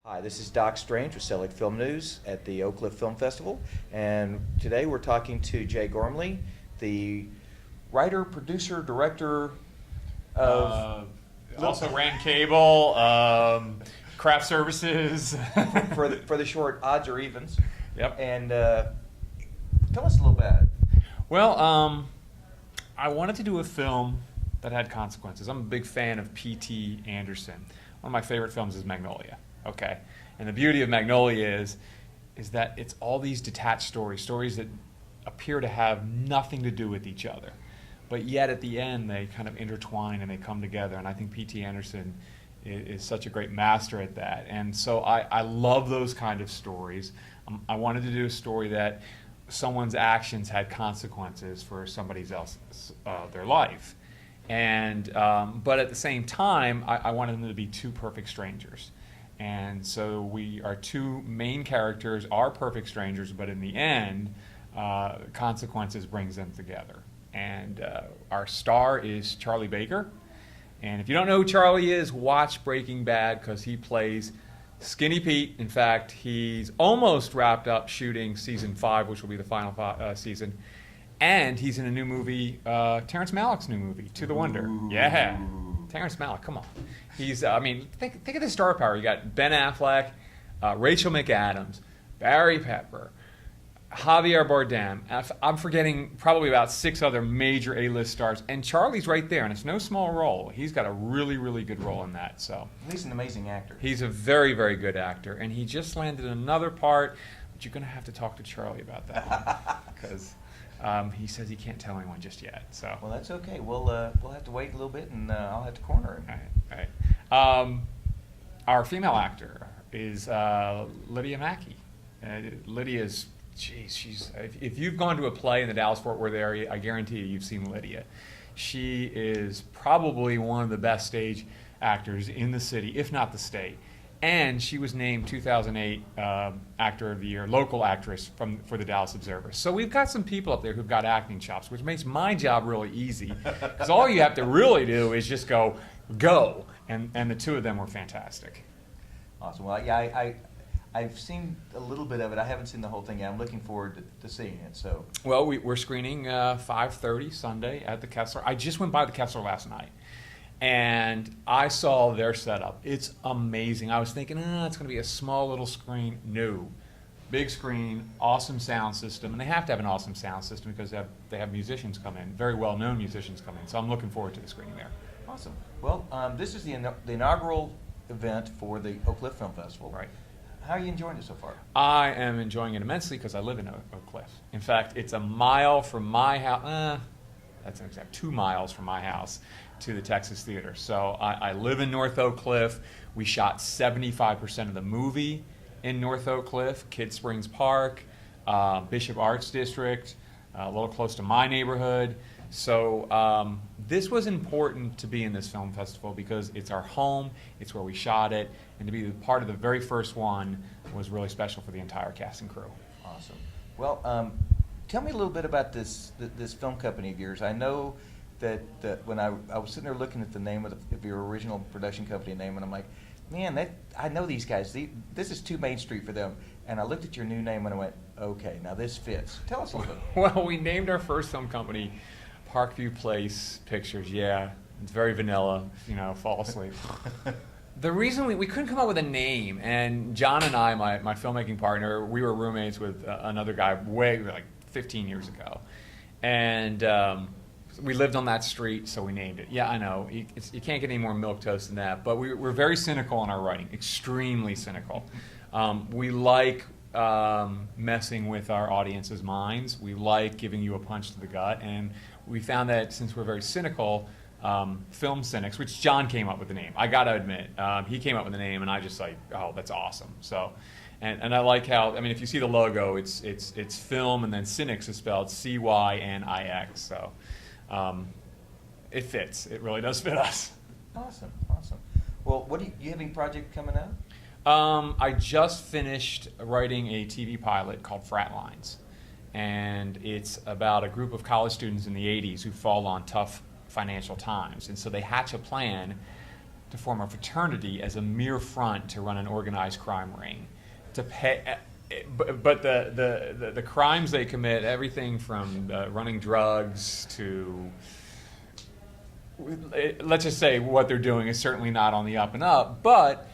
Hi, this is Doc Strange with Selig Film News at the Oak Cliff Film Festival, and today we're talking to Jay Gormley, the writer, producer, director of Also ran cable, craft services. for the short Odds or Evens. Yep. And tell us a little bit about it. Well, I wanted to do a film that had consequences. I'm a big fan of P.T. Anderson. One of my favorite films is Magnolia. Okay, and the beauty of Magnolia is that it's all these detached stories that appear to have nothing to do with each other, but yet at the end they kind of intertwine and they come together. And I think P.T. Anderson is such a great master at that. And so I love those kind of stories. I wanted to do a story that someone's actions had consequences for somebody else's their life, and but at the same time I wanted them to be two perfect strangers. And so our two main characters are perfect strangers, but in the end, consequences brings them together. And our star is Charlie Baker. And if you don't know who Charlie is, watch Breaking Bad, because he plays Skinny Pete. In fact, he's almost wrapped up shooting season 5, which will be the final season. And he's in a new movie, Terrence Malick's new movie, To the Wonder. Yeah. Terrence Malick, come on. He's, think of the star power. You got Ben Affleck, Rachel McAdams, Barry Pepper, Javier Bardem. I'm forgetting probably about 6 other major A-list stars, and Charlie's right there, and it's no small role. He's got a really, really good role in that. So He's an amazing actor. he's a very, very good actor, and he just landed another part, but you're going to have to talk to Charlie about that one, because he says he can't tell anyone just yet. So. Well, that's okay. We'll have to wait a little bit, and I'll have to corner him. All right. Our female actor is Lydia Mackey. Lydia's, if you've gone to a play in the Dallas-Fort Worth area, I guarantee you've seen Lydia. She is probably one of the best stage actors in the city, if not the state. And she was named 2008 Actor of the Year, local actress for the Dallas Observer. So we've got some people up there who've got acting chops, which makes my job really easy. Because all you have to really do is just go. And the two of them were fantastic. Awesome. Well, yeah, I've seen a little bit of it. I haven't seen the whole thing yet. I'm looking forward to seeing it. So. Well, we're screening 5:30 Sunday at the Kessler. I just went by the Kessler last night, and I saw their setup. It's amazing. I was thinking, it's going to be a small little screen. No. Big screen, awesome sound system. And they have to have an awesome sound system because they have musicians come in, very well-known musicians come in. So I'm looking forward to the screening there. Awesome. Well, this is the inaugural event for the Oak Cliff Film Festival. Right. How are you enjoying it so far? I am enjoying it immensely because I live in Oak Cliff. In fact, it's a mile from my house. That's an exact 2 miles from my house to the Texas Theater. So I live in North Oak Cliff. We shot 75% of the movie in North Oak Cliff, Kid Springs Park, Bishop Arts District, a little close to my neighborhood. So this was important to be in this film festival because it's our home, it's where we shot it, and to be part of the very first one was really special for the entire cast and crew. Awesome. Well, tell me a little bit about this film company of yours. I know that when I was sitting there looking at the name of your original production company name, and I'm like, man, I know these guys. This is too Main Street for them. And I looked at your new name and I went, okay, now this fits. Tell us a little bit. Well, we named our first film company Parkview Place Pictures. Yeah, it's very vanilla, fall asleep. The reason we couldn't come up with a name, and John and I, my filmmaking partner, we were roommates with another guy like 15 years ago. And we lived on that street, so we named it. Yeah, I know. You can't get any more milquetoast than that. But we're very cynical in our writing, extremely cynical. We like messing with our audience's minds. We like giving you a punch to the gut. And we found that since we're very cynical, film cynics, which John came up with the name. I got to admit, he came up with the name, and I just like, oh, that's awesome. So, and I like how, if you see the logo, it's film, and then cynics is spelled CYNIX. So. It fits. It really does fit us. Awesome. Well, what do you have any project coming out? I just finished writing a TV pilot called Fratlines, and it's about a group of college students in the 80s who fall on tough financial times, and so they hatch a plan to form a fraternity as a mere front to run an organized crime ring, to pay. But the crimes they commit, everything from running drugs to, let's just say what they're doing is certainly not on the up and up, but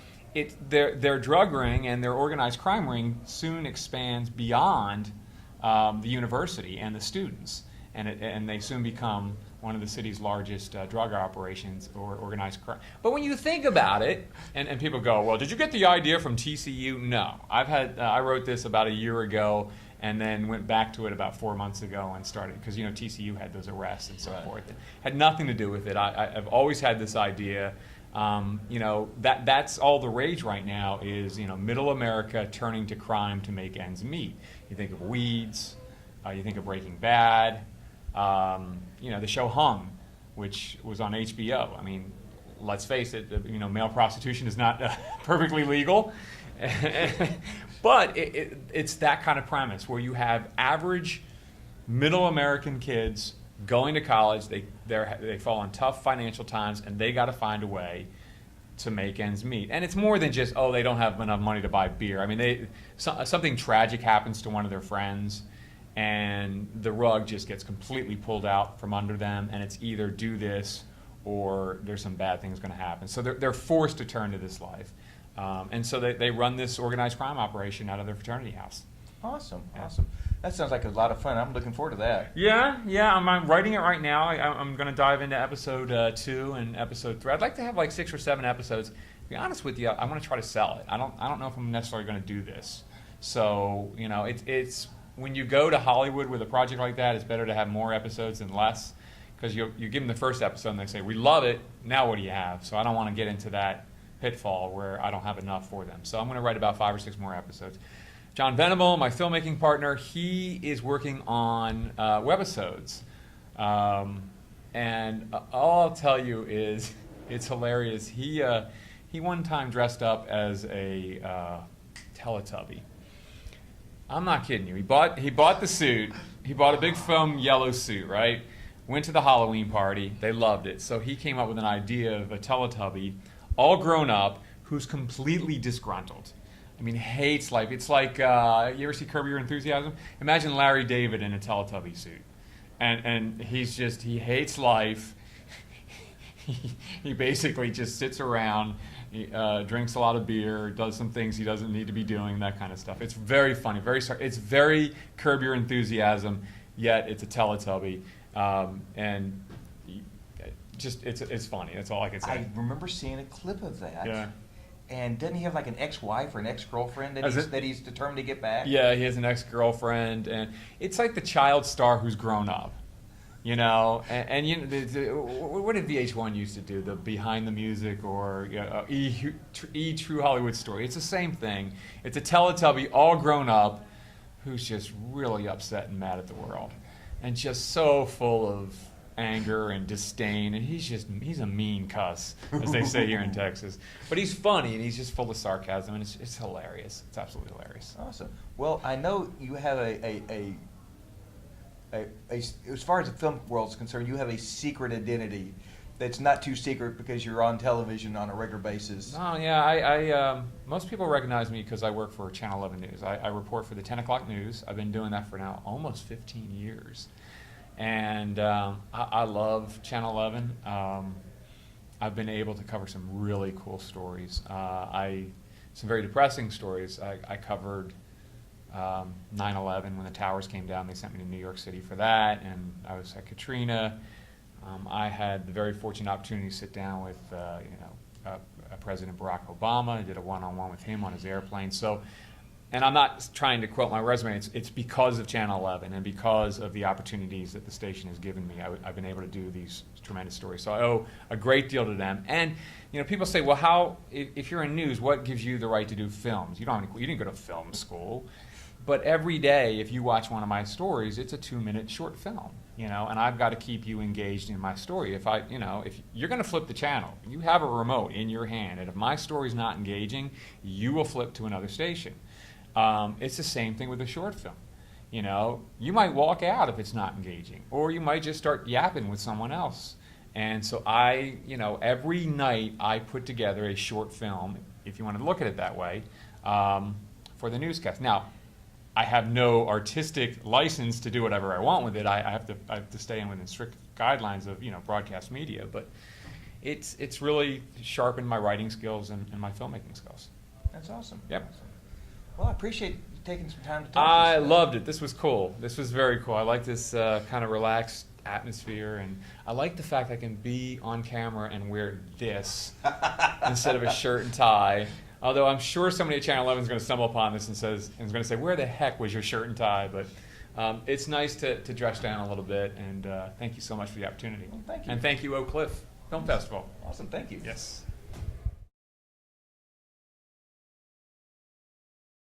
their drug ring and their organized crime ring soon expands beyond the university and the students, and they soon become one of the city's largest drug operations or organized crime. But when you think about it, and people go, well, did you get the idea from TCU? No. I wrote this about a year ago and then went back to it about 4 months ago and started, because TCU had those arrests and so forth. It had nothing to do with it. I've always had this idea. That's all the rage right now is, middle America turning to crime to make ends meet. You think of Weeds, you think of Breaking Bad, the show Hung, which was on HBO. I mean, let's face it, male prostitution is not perfectly legal, but it's that kind of premise where you have average middle American kids going to college. They fall on tough financial times, and they got to find a way to make ends meet. And it's more than just, they don't have enough money to buy beer. I mean, something tragic happens to one of their friends, and the rug just gets completely pulled out from under them, and it's either do this or there's some bad things going to happen. So they're forced to turn to this life. And so they run this organized crime operation out of their fraternity house. Awesome. That sounds like a lot of fun. I'm looking forward to that. Yeah, I'm writing it right now. I'm going to dive into episode 2 and episode 3. I'd like to have like 6 or 7 episodes. To be honest with you, I want to try to sell it. I don't know if I'm necessarily going to do this. So, it's when you go to Hollywood with a project like that, it's better to have more episodes than less, because you give them the first episode and they say, we love it, now what do you have? So I don't want to get into that pitfall where I don't have enough for them. So I'm going to write about 5 or 6 more episodes. John Venable, my filmmaking partner, he is working on webisodes. And all I'll tell you is it's hilarious. He one time dressed up as a Teletubby. I'm not kidding you. He bought the suit. He bought a big foam yellow suit, right? Went to the Halloween party. They loved it. So he came up with an idea of a Teletubby, all grown up, who's completely disgruntled. I mean, hates life. It's like, you ever see Curb Your Enthusiasm? Imagine Larry David in a Teletubby suit. And he hates life. He basically just sits around, drinks a lot of beer, does some things he doesn't need to be doing, that kind of stuff. It's very funny, it's very Curb Your Enthusiasm, yet it's a Teletubby. And it's funny. That's all I can say. I remember seeing a clip of that. Yeah. And doesn't he have like an ex-wife or an ex-girlfriend that he's determined to get back? Yeah, he has an ex-girlfriend, and it's like the child star who's grown up, what did VH1 used to do? The Behind the Music or True Hollywood Story. It's the same thing. It's a Teletubby all grown up who's just really upset and mad at the world, and just so full of anger and disdain, and he's a mean cuss, as they say here in Texas. But he's funny, and he's just full of sarcasm, and it's hilarious. It's absolutely hilarious. Awesome. Well, I know you have as far as the film world is concerned, you have a secret identity that's not too secret because you're on television on a regular basis. Oh, yeah. I most people recognize me because I work for Channel 11 News. I report for the 10 o'clock news. I've been doing that for now almost 15 years. And I love Channel 11. I've been able to cover some really cool stories. Some very depressing stories. I covered 9/11 when the towers came down. They sent me to New York City for that, and I was at Katrina. I had the very fortunate opportunity to sit down with President Barack Obama. I did a one-on-one with him on his airplane. So. And I'm not trying to quote my resume. It's because of Channel 11 and because of the opportunities that the station has given me. I've been able to do these tremendous stories. So I owe a great deal to them. And people say, well, if you're in news, what gives you the right to do films? You didn't go to film school. But every day, if you watch one of my stories, it's a 2-minute short film. And I've got to keep you engaged in my story. If you're going to flip the channel, you have a remote in your hand, and if my story's not engaging, you will flip to another station. It's the same thing with a short film. You might walk out if it's not engaging, or you might just start yapping with someone else. And so every night I put together a short film, if you want to look at it that way, for the newscast. Now, I have no artistic license to do whatever I want with it. I have to stay in within strict guidelines of broadcast media, but it's really sharpened my writing skills and my filmmaking skills. That's awesome. Yep. Awesome. Well, I appreciate you taking some time to talk to I us. loved it. This was cool. This was very cool. I like this kind of relaxed atmosphere, and I like the fact I can be on camera and wear this instead of a shirt and tie. Although I'm sure somebody at Channel 11 is going to stumble upon this and is going to say, "Where the heck was your shirt and tie?" But it's nice to dress down a little bit, and thank you so much for the opportunity. Well, thank you. And thank you, Oak Cliff Film Festival. Awesome. Thank you. Yes.